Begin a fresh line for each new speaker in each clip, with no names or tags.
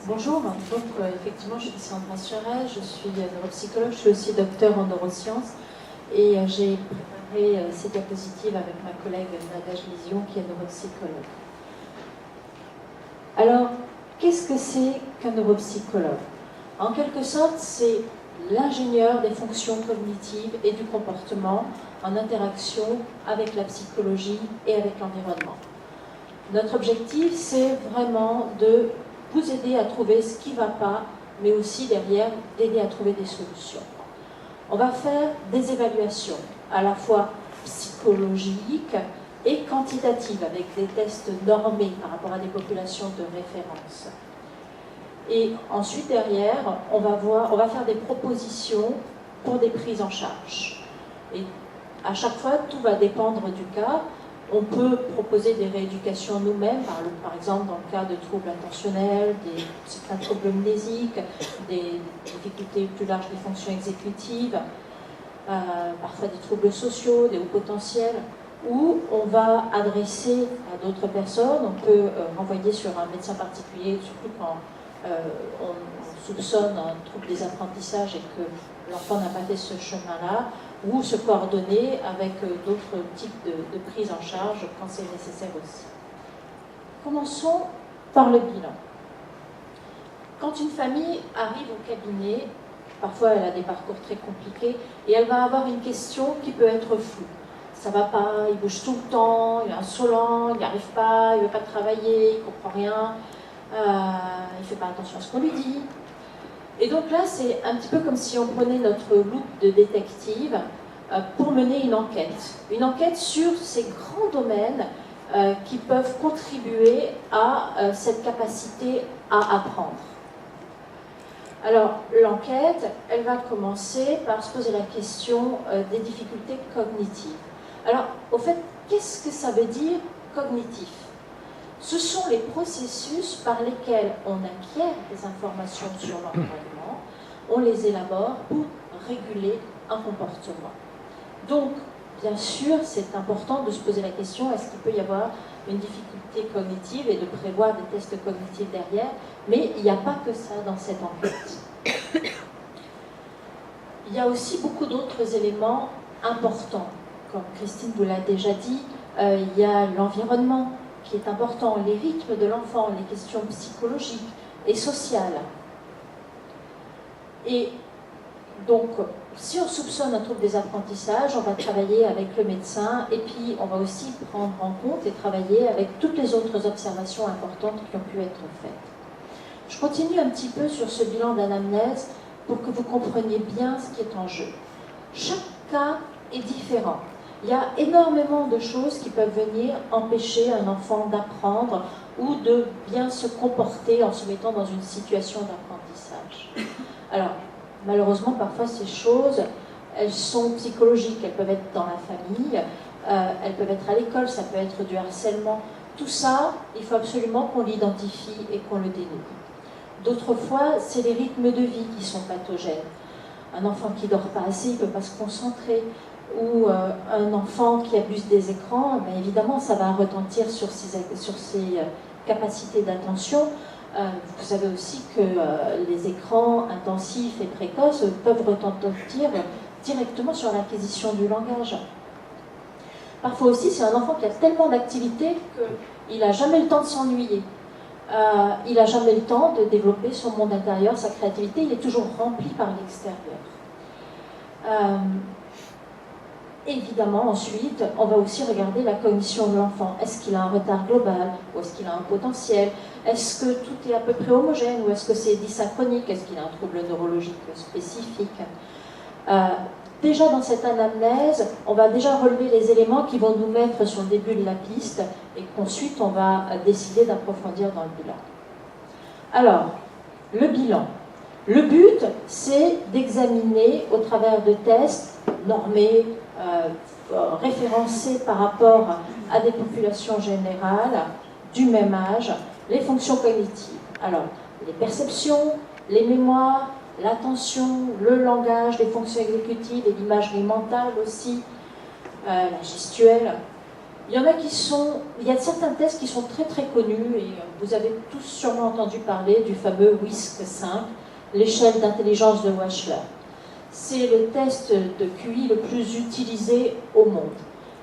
Bonjour, donc effectivement je suis Sandra Cheret, je suis neuropsychologue, je suis aussi docteur en neurosciences et j'ai préparé ces diapositives avec ma collègue Nadège Lision qui est neuropsychologue. Alors, qu'est-ce que c'est qu'un neuropsychologue? En quelque sorte, c'est l'ingénieur des fonctions cognitives et du comportement en interaction avec la psychologie et avec l'environnement. Notre objectif, c'est vraiment de vous aider à trouver ce qui ne va pas, mais aussi derrière d'aider à trouver des solutions. On va faire des évaluations à la fois psychologiques et quantitatives avec des tests normés par rapport à des populations de référence. Et ensuite derrière, on va faire des propositions pour des prises en charge. Et à chaque fois, tout va dépendre du cas. On peut proposer des rééducations nous-mêmes, par exemple dans le cas de troubles attentionnels, certains troubles mnésiques, des difficultés plus larges des fonctions exécutives, parfois des troubles sociaux, des hauts potentiels, où on va adresser à d'autres personnes. On peut renvoyer sur un médecin particulier, surtout quand on soupçonne un trouble des apprentissages et que l'enfant n'a pas fait ce chemin-là, ou se coordonner avec d'autres types de prise en charge quand c'est nécessaire aussi. Commençons par le bilan. Quand une famille arrive au cabinet, parfois elle a des parcours très compliqués, et elle va avoir une question qui peut être floue. Ça va pas, il bouge tout le temps, il est insolent, il n'y arrive pas, il ne veut pas travailler, il ne comprend rien, il ne fait pas attention à ce qu'on lui dit. Et donc là, c'est un petit peu comme si on prenait notre loupe de détective pour mener une enquête sur ces grands domaines qui peuvent contribuer à cette capacité à apprendre. Alors, l'enquête, elle va commencer par se poser la question des difficultés cognitives. Alors, au fait, qu'est-ce que ça veut dire cognitif? Ce sont les processus par lesquels on acquiert des informations sur l'environnement, on les élabore pour réguler un comportement. Donc, bien sûr, c'est important de se poser la question, est-ce qu'il peut y avoir une difficulté cognitive et de prévoir des tests cognitifs derrière, mais il n'y a pas que ça dans cette enquête. Il y a aussi beaucoup d'autres éléments importants. Comme Christine vous l'a déjà dit, il y a l'environnement qui est important, les rythmes de l'enfant, les questions psychologiques et sociales. Et donc, si on soupçonne un trouble des apprentissages, on va travailler avec le médecin et puis on va aussi prendre en compte et travailler avec toutes les autres observations importantes qui ont pu être faites. Je continue un petit peu sur ce bilan d'anamnèse pour que vous compreniez bien ce qui est en jeu. Chaque cas est différent. Il y a énormément de choses qui peuvent venir empêcher un enfant d'apprendre ou de bien se comporter en se mettant dans une situation d'apprentissage. Alors, malheureusement, parfois ces choses, elles sont psychologiques, elles peuvent être dans la famille, elles peuvent être à l'école, ça peut être du harcèlement. Tout ça, il faut absolument qu'on l'identifie et qu'on le dénoue. D'autres fois, c'est les rythmes de vie qui sont pathogènes. Un enfant qui ne dort pas assez, il ne peut pas se concentrer. Ou un enfant qui abuse des écrans, mais évidemment, ça va retentir sur ses capacités d'attention. Vous savez aussi que les écrans intensifs et précoces peuvent retentir directement sur l'acquisition du langage. Parfois aussi, c'est un enfant qui a tellement d'activités qu'il n'a jamais le temps de s'ennuyer. Il n'a jamais le temps de développer son monde intérieur, sa créativité, il est toujours rempli par l'extérieur. Évidemment, ensuite, on va aussi regarder la cognition de l'enfant. Est-ce qu'il a un retard global ou est-ce qu'il a un potentiel? Est-ce que tout est à peu près homogène ou est-ce que c'est dysynchronique? Est-ce qu'il a un trouble neurologique spécifique? Déjà dans cette anamnèse, on va déjà relever les éléments qui vont nous mettre sur le début de la piste et qu'ensuite on va décider d'approfondir dans le bilan. Alors, le bilan. Le but, c'est d'examiner au travers de tests normés, référencés par rapport à des populations générales du même âge, les fonctions cognitives. Alors, les perceptions, les mémoires, l'attention, le langage, les fonctions exécutives et l'imagerie mentale aussi, la gestuelle. Il y en a qui sont, il y a certains tests qui sont très très connus et vous avez tous sûrement entendu parler du fameux WISC-5, l'échelle d'intelligence de Wechsler. C'est le test de QI le plus utilisé au monde.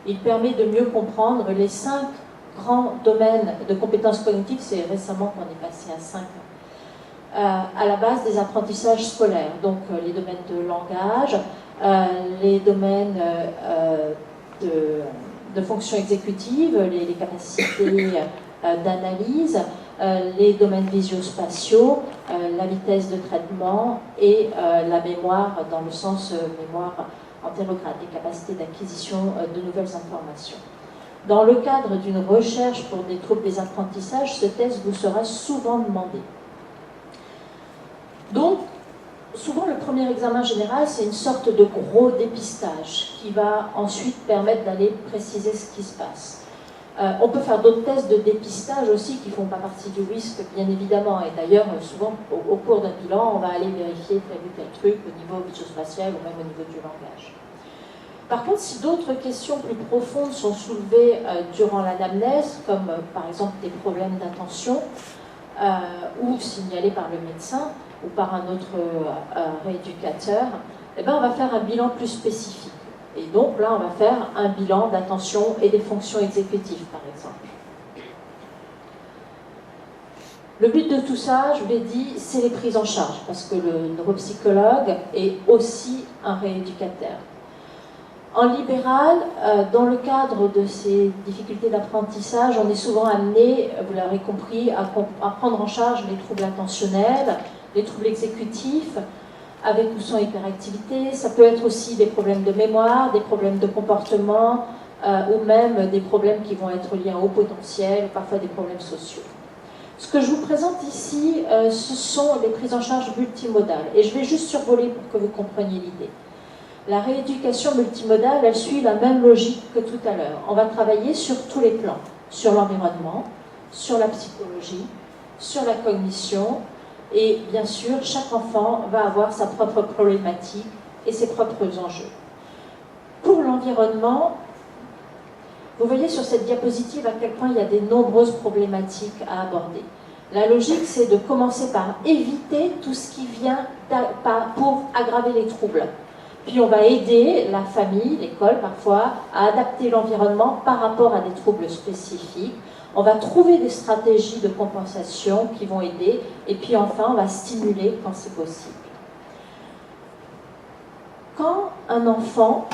Il permet de mieux comprendre les 5 grands domaines de compétences cognitives, c'est récemment qu'on est passé à 5, à la base des apprentissages scolaires. Donc les domaines de langage, les domaines de fonction exécutive, les capacités d'analyse, les domaines visio-spatiaux, la vitesse de traitement et la mémoire dans le sens mémoire antérograde, les capacités d'acquisition de nouvelles informations. Dans le cadre d'une recherche pour des troubles des apprentissages, ce test vous sera souvent demandé. Donc, souvent le premier examen général, c'est une sorte de gros dépistage qui va ensuite permettre d'aller préciser ce qui se passe. On peut faire d'autres tests de dépistage aussi qui ne font pas partie du risque, bien évidemment. Et d'ailleurs, souvent, au cours d'un bilan, on va aller vérifier tel ou tel truc au niveau visuospatial ou même au niveau du langage. Par contre, si d'autres questions plus profondes sont soulevées durant l'anamnèse, comme par exemple des problèmes d'attention, ou signalés par le médecin ou par un autre rééducateur, eh ben, on va faire un bilan plus spécifique. Et donc là, on va faire un bilan d'attention et des fonctions exécutives, par exemple. Le but de tout ça, je vous l'ai dit, c'est les prises en charge, parce que le neuropsychologue est aussi un rééducateur. En libéral, dans le cadre de ces difficultés d'apprentissage, on est souvent amené, vous l'avez compris, à prendre en charge les troubles attentionnels, les troubles exécutifs, avec ou sans hyperactivité. Ça peut être aussi des problèmes de mémoire, des problèmes de comportement, ou même des problèmes qui vont être liés à un haut potentiel, ou parfois des problèmes sociaux. Ce que je vous présente ici, ce sont les prises en charge multimodales. Et je vais juste survoler pour que vous compreniez l'idée. La rééducation multimodale, elle suit la même logique que tout à l'heure. On va travailler sur tous les plans, sur l'environnement, sur la psychologie, sur la cognition, et bien sûr, chaque enfant va avoir sa propre problématique et ses propres enjeux. Pour l'environnement, vous voyez sur cette diapositive à quel point il y a de nombreuses problématiques à aborder. La logique, c'est de commencer par éviter tout ce qui vient pour aggraver les troubles. Puis on va aider la famille, l'école parfois, à adapter l'environnement par rapport à des troubles spécifiques. On va trouver des stratégies de compensation qui vont aider. Et puis enfin, on va stimuler quand c'est possible. Quand un enfant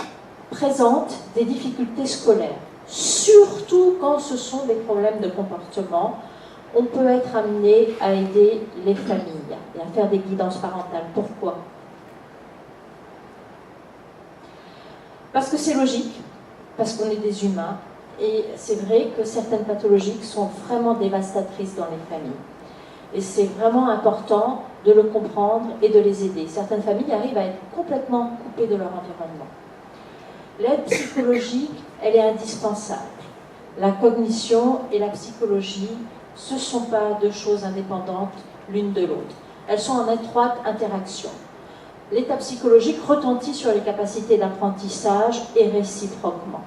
présente des difficultés scolaires, surtout quand ce sont des problèmes de comportement, on peut être amené à aider les familles et à faire des guidances parentales. Pourquoi ? Parce que c'est logique, parce qu'on est des humains, et c'est vrai que certaines pathologies sont vraiment dévastatrices dans les familles. Et c'est vraiment important de le comprendre et de les aider. Certaines familles arrivent à être complètement coupées de leur environnement. L'aide psychologique, elle est indispensable. La cognition et la psychologie, ce ne sont pas deux choses indépendantes l'une de l'autre. Elles sont en étroite interaction. L'état psychologique retentit sur les capacités d'apprentissage et réciproquement.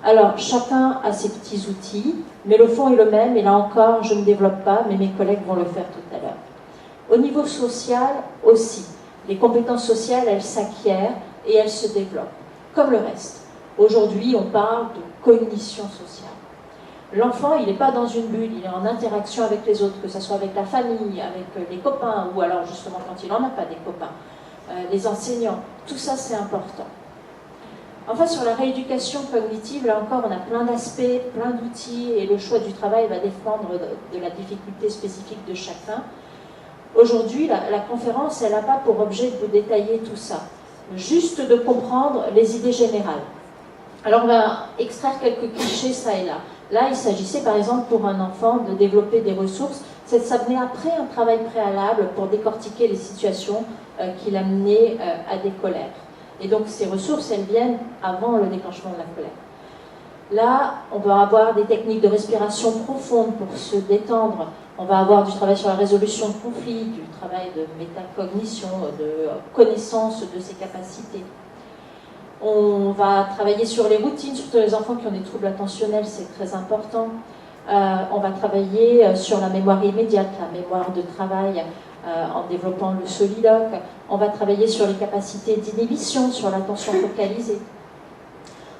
Alors, chacun a ses petits outils, mais le fond est le même, et là encore, je ne développe pas, mais mes collègues vont le faire tout à l'heure. Au niveau social aussi, les compétences sociales, elles s'acquièrent et elles se développent, comme le reste. Aujourd'hui, on parle de cognition sociale. L'enfant, il n'est pas dans une bulle, il est en interaction avec les autres, que ce soit avec la famille, avec les copains, ou alors justement quand il n'en a pas des copains. Les enseignants, tout ça c'est important. Enfin, sur la rééducation cognitive, là encore, on a plein d'aspects, plein d'outils, et le choix du travail va dépendre de la difficulté spécifique de chacun. Aujourd'hui, la conférence, elle n'a pas pour objet de vous détailler tout ça, juste de comprendre les idées générales. Alors, on va extraire quelques clichés, ça et là. Là, il s'agissait par exemple pour un enfant de développer des ressources. Ça venait après un travail préalable pour décortiquer les situations qui l'amenaient à des colères. Et donc ces ressources, elles viennent avant le déclenchement de la colère. Là, on va avoir des techniques de respiration profonde pour se détendre. On va avoir du travail sur la résolution de conflits, du travail de métacognition, de connaissance de ses capacités. On va travailler sur les routines, surtout les enfants qui ont des troubles attentionnels, c'est très important. On va travailler sur la mémoire immédiate, la mémoire de travail, en développant le soliloque. On va travailler sur les capacités d'inhibition, sur l'attention focalisée.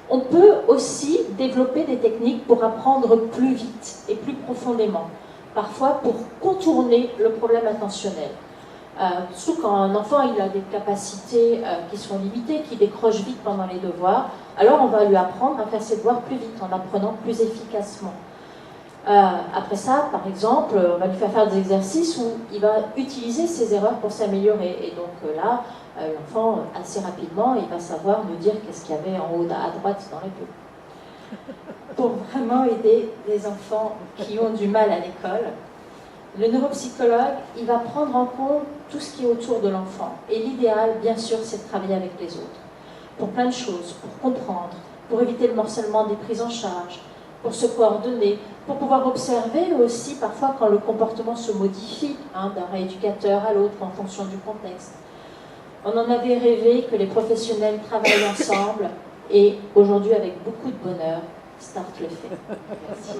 On peut aussi développer des techniques pour apprendre plus vite et plus profondément, parfois pour contourner le problème attentionnel. Surtout quand un enfant il a des capacités qui sont limitées, qui décroche vite pendant les devoirs, alors on va lui apprendre à faire ses devoirs plus vite, en apprenant plus efficacement. Après ça, par exemple, on va lui faire des exercices où il va utiliser ses erreurs pour s'améliorer. Et donc là, l'enfant, assez rapidement, il va savoir nous dire qu'est-ce qu'il y avait en haut à droite dans les pubs. Pour vraiment aider les enfants qui ont du mal à l'école, le neuropsychologue, il va prendre en compte tout ce qui est autour de l'enfant. Et l'idéal, bien sûr, c'est de travailler avec les autres. Pour plein de choses, pour comprendre, pour éviter le morcellement des prises en charge, pour se coordonner, pour pouvoir observer aussi parfois quand le comportement se modifie d'un rééducateur à l'autre en fonction du contexte. On en avait rêvé que les professionnels travaillent ensemble et aujourd'hui, avec beaucoup de bonheur, Start le fait. Merci.